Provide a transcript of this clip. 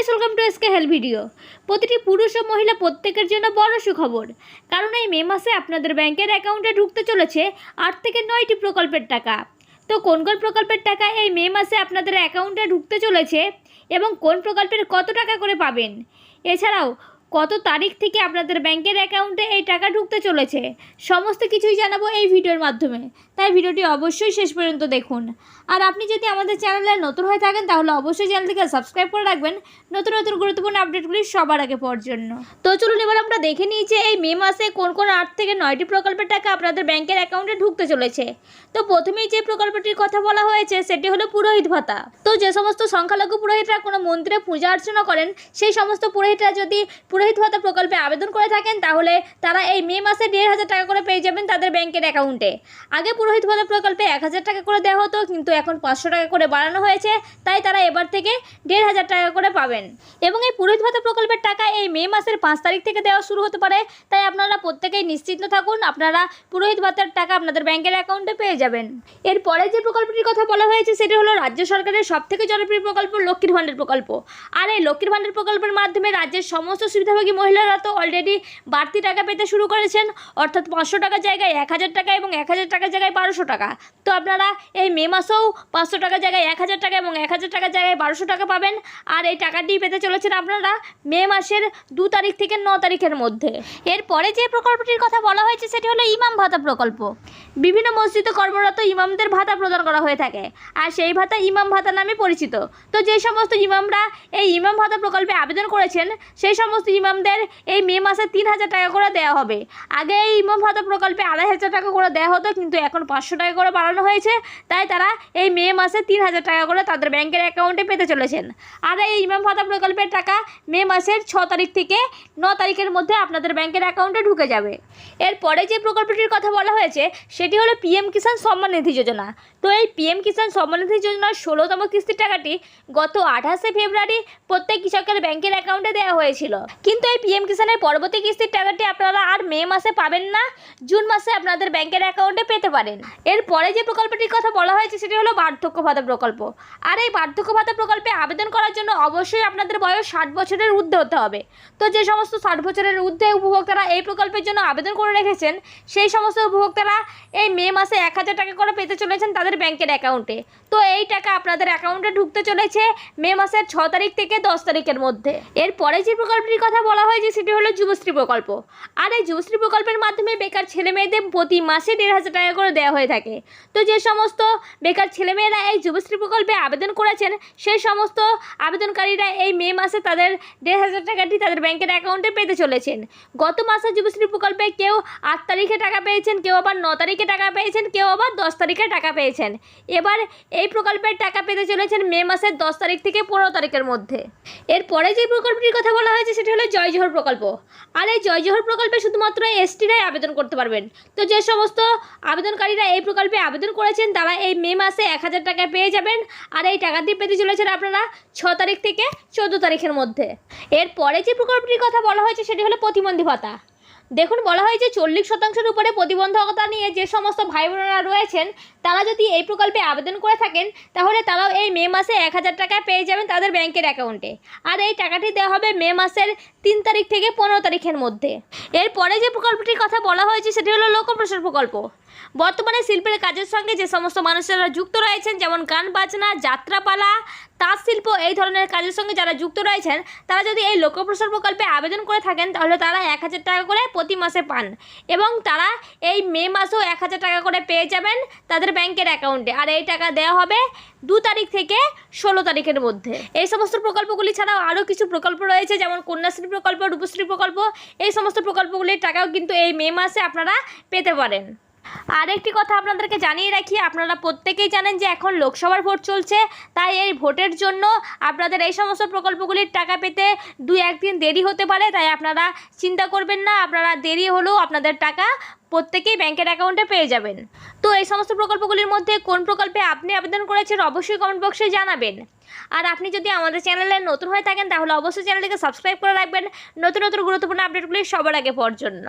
Welcome to SK health video. প্রতিটি পুরুষ ও মহিলা প্রত্যেকের জন্য বড় সুখবর, কারণ এই মে মাসে আপনাদের ব্যাংকের অ্যাকাউন্টে ঢুকতে চলেছে 8 থেকে 9টি প্রকল্পের টাকা। তো কোন কোন প্রকল্পের টাকা এই মে মাসে আপনাদের অ্যাকাউন্টে ঢুকতে চলেছে এবং কোন প্রকল্পের কত টাকা করে পাবেন, এছাড়াও কত তারিখ থেকে আপনাদের ব্যাংকের অ্যাকাউন্টে এই টাকা ঢুকতে চলেছে, সমস্ত কিছুই জানাবো এই ভিডিওর মাধ্যমে। তাই ভিডিওটি অবশ্যই শেষ পর্যন্ত দেখুন। আর আপনি যদি আমাদের চ্যানেলে নতুন হয়ে থাকেন তাহলে অবশ্যই চ্যানেলটিকে সাবস্ক্রাইব করে রাখবেন নতুন নতুন গুরুত্বপূর্ণ আপডেটগুলি সবার আগে পাওয়ার জন্য। তো চলুন এবার আমরা দেখে নিই যে এই মে মাসে কোন কোন 8 থেকে 9টি প্রকল্পের টাকা আপনাদের ব্যাংকের অ্যাকাউন্টে ঢুকতে চলেছে। তো প্রথমেই যে প্রকল্পটির কথা বলা হয়েছে সেটি হলো পুরোহিত ভাতা। তো যে সমস্ত সংখ্যালঘু পুরোহিতরা কোনো মন্দিরে পূজা অর্চনা করেন, সেই সমস্ত পুরোহিতরা যদি পুরোহিত ভাতা প্রকল্পে আবেদন করে থাকেন তাহলে তারা এই মে মাসে 1500 টাকা করে পেয়ে যাবেন তাদের ব্যাংকের অ্যাকাউন্টে। আগে পুরোহিত ভাতা প্রকল্পে 1000 টাকা করে দেওয়া হতো, কিন্তু এখন 500 টাকা করে বাড়ানো হয়েছে, তাই তারা এবার থেকে 1500 টাকা করে পাবেন। এবং এই পুরোহিত ভাতা প্রকল্পের টাকা এই মে মাসের 5 তারিখ থেকে দেওয়া শুরু হতে পারে, তাই আপনারা প্রত্যেকেই নিশ্চিন্ত থাকুন, আপনারা পুরোহিত ভাতার টাকা আপনাদের ব্যাংকের অ্যাকাউন্টে পেয়ে যাবেন। এরপরে যে প্রকল্পটির কথা বলা হয়েছে সেটি হলো রাজ্য সরকারের সবথেকে জনপ্রিয় প্রকল্প লক্ষ্মীর ভাণ্ডার প্রকল্প। আর এই লক্ষ্মীর ভাণ্ডার প্রকল্পের মাধ্যমে রাজ্যের সমস্ত সুবিধাভোগী মহিলারা তো অলরেডি বাড়তি টাকা পেতে শুরু করেছেন, অর্থাৎ 500 টাকার জায়গায় 1000 টাকা এবং 1000 টাকার জায়গায় 1200 টাকা। তো আপনারা এই মে মাসেও 500 টাকার জায়গায় 1000 টাকা এবং 1000 টাকার জায়গায় 1200 টাকা পাবেন। আর এই টাকাটি পেতে চলেছেন আপনারা মে মাসের 2 তারিখ থেকে 9 তারিখের মধ্যে। এরপরে যে প্রকল্পটির কথা বলা হয়েছে সেটি হলো ইমাম ভাতা প্রকল্প। বিভিন্ন মসজিদে কর্মরত ইমামদের ভাতা প্রদান করা হয়ে থাকে, আর সেই ভাতা ইমাম ভাতা নামে পরিচিত। তো যে সমস্ত ইমামরা এই ইমাম ভাতা প্রকল্পে আবেদন করেছেন সেই সমস্ত ইমামদের এই মে মাসে 3000 টাকা করে দেওয়া হবে। আগে এই ইমাম ভাতা প্রকল্পে 2500 টাকা করে দেওয়া হতো, কিন্তু এখন 500 টাকা করে বাড়ানো হয়েছে, তাই তারা এই মে মাসে 3000 টাকা করে তাদের ব্যাংকের অ্যাকাউন্টে পেতে চলেছেন। আর এই ইমাম ভাতা প্রকল্পের টাকা মে মাসের 6 তারিখ থেকে 9 তারিখের মধ্যে আপনাদের ব্যাংকের অ্যাকাউন্টে ঢুকে যাবে। এরপরে যে প্রকল্পটির কথা বলা হয়েছে সেটি হলো পিএম কিষাণ সম্মান নিধি যোজনা। তো এই পিএম কিষাণ সম্মান নিধি যোজনার 16তম কিস্তির টাকাটি গত 28শে ফেব্রুয়ারি প্রত্যেক কৃষকের ব্যাংকের অ্যাকাউন্টে দেওয়া হয়েছিল, কিন্তু এই পিএম কিষাণের পরবর্তী কিস্তির টাকাটি আপনারা আর মে মাসে পাবেন না, জুন মাসে আপনাদের ব্যাংকের অ্যাকাউন্টে পেতে পারেন। এরপরে যে প্রকল্পটির কথা বলা হয়েছে সেটি হলো বার্ধক্য ভাতা প্রকল্প। আর এই বার্ধক্য ভাতা প্রকল্পে আবেদন করার জন্য অবশ্যই আপনাদের বয়স 60 বছরের ঊর্ধ্বে হতে হবে। তো যে সমস্ত 60 বছরের ঊর্ধ্বে উপভোক্তারা এই প্রকল্পের জন্য আবেদন করে রেখেছেন সেই সমস্ত উপভোক্তারা এই মে মাসে 1000 টাকা করে পেতে চলেছেন তাদের ব্যাংকের অ্যাকাউন্টে। তো এই টাকা আপনাদের অ্যাকাউন্টে ঢুকতে চলেছে মে মাসের 6 তারিখ থেকে 10 তারিখের মধ্যে। এরপরে যে প্রকল্পটির কথা বলা হয়েছে সেটি হলো যুবশ্রী প্রকল্প। আর এই যুবশ্রী প্রকল্পের মাধ্যমে বেকার ছেলে মেয়েদের প্রতি মাসে 1500 টাকা করে দেওয়া হয়ে থাকে। তো যে সমস্ত বেকার ছেলেমেয়েরা এই যুবশ্রী প্রকল্পে আবেদন করেছেন সেই সমস্ত আবেদনকারীরা এই মে মাসে তাদের 1500 টাকাটি তাদের ব্যাংকের অ্যাকাউন্টে পেতে চলেছেন। গত মাসে যুবশ্রী প্রকল্পে কেউ 8 তারিখে টাকা পেয়েছেন, কেউ আবার 9 তারিখে টাকা পেয়েছেন, কেউ আবার 10 তারিখে টাকা পেয়েছেন। এবার এই প্রকল্পের টাকা পেতে চলেছেন মে মাসের 10 তারিখ থেকে 15 তারিখের মধ্যে। এরপরে যে প্রকল্পটির কথা বলা হয়েছে সেটি হলো জয় জোহর প্রকল্প। আর এই জয় জোহর প্রকল্পে শুধুমাত্র এসটিরাই আবেদন করতে পারবেন। তো যে সমস্ত আবেদনকারীরা এই প্রকল্পে আবেদন করেছেন তারা এই মে মাসে 1000 টাকা পেয়ে যাবেন, আর এই টাকাটি পেতে চলেছেন আপনারা 6 তারিখ থেকে 14 তারিখের মধ্যে। এরপরে যে প্রকল্পটির কথা বলা হয়েছে সেটি হলো প্রতিবন্ধী ভাতা। দেখুন, বলা হয়েছে 40% উপরে প্রতিবন্ধকতা নিয়ে যে সমস্ত ভাই বোনেরা রয়েছেন তারা যদি এই প্রকল্পে আবেদন করে থাকেন তাহলে তারাও এই মে মাসে 1000 টাকা পেয়ে যাবেন তাদের ব্যাংকের অ্যাকাউন্টে। আর এই টাকাটি দেওয়া হবে মে মাসের 3 তারিখ থেকে 15 তারিখের মধ্যে। এরপরে যে প্রকল্পটির কথা বলা হয়েছে সেটি হলো লোকপ্রসার প্রকল্প। বর্তমানে শিল্পের কাজের সঙ্গে যে সমস্ত মানুষেরা যুক্ত রয়েছেন, যেমন গান বাজনা, যাত্রাপালা, তাঁত শিল্প, এই ধরনের কাজের সঙ্গে যারা যুক্ত রয়েছেন তারা যদি এই লোকপ্রসার প্রকল্পে আবেদন করে থাকেন তাহলে তারা 1000 টাকা করে প্রতি মাসে পান, এবং তারা এই মে মাসেও 1000 টাকা করে পেয়ে যাবেন তাদের ব্যাংকের অ্যাকাউন্টে। আর এই টাকা দেওয়া হবে 2 তারিখ থেকে 16 তারিখের মধ্যে। এই সমস্ত প্রকল্পগুলি ছাড়াও আরও কিছু প্রকল্প রয়েছে, যেমন কন্যাশ্রী প্রকল্প, রূপশ্রী প্রকল্প। এই সমস্ত প্রকল্পগুলির টাকাও কিন্তু এই মে মাসে আপনারা পেতে পারেন। আরেকটি কথা আপনাদেরকে জানিয়ে রাখি, আপনারা প্রত্যেকেই জানেন যে এখন লোকসভার ভোট চলছে, তাই এই ভোটের জন্য আপনাদের এই সমস্ত প্রকল্পগুলির টাকা পেতে 2-1 দিন দেরি হতে পারে, তাই আপনারা চিন্তা করবেন না, আপনারা দেরি হলেও আপনাদের টাকা প্রত্যেকেই ব্যাংকের অ্যাকাউন্টে পেয়ে যাবেন। তো এই সমস্ত প্রকল্পগুলির মধ্যে কোন প্রকল্পে আপনি আবেদন করেছেন অবশ্যই কমেন্ট বক্সে জানাবেন। আর আপনি যদি আমাদের চ্যানেলে নতুন হয়ে থাকেন তাহলে অবশ্যই চ্যানেলটিকে সাবস্ক্রাইব করে রাখবেন নতুন নতুন গুরুত্বপূর্ণ আপডেটগুলি সবার আগে পাওয়ার জন্য।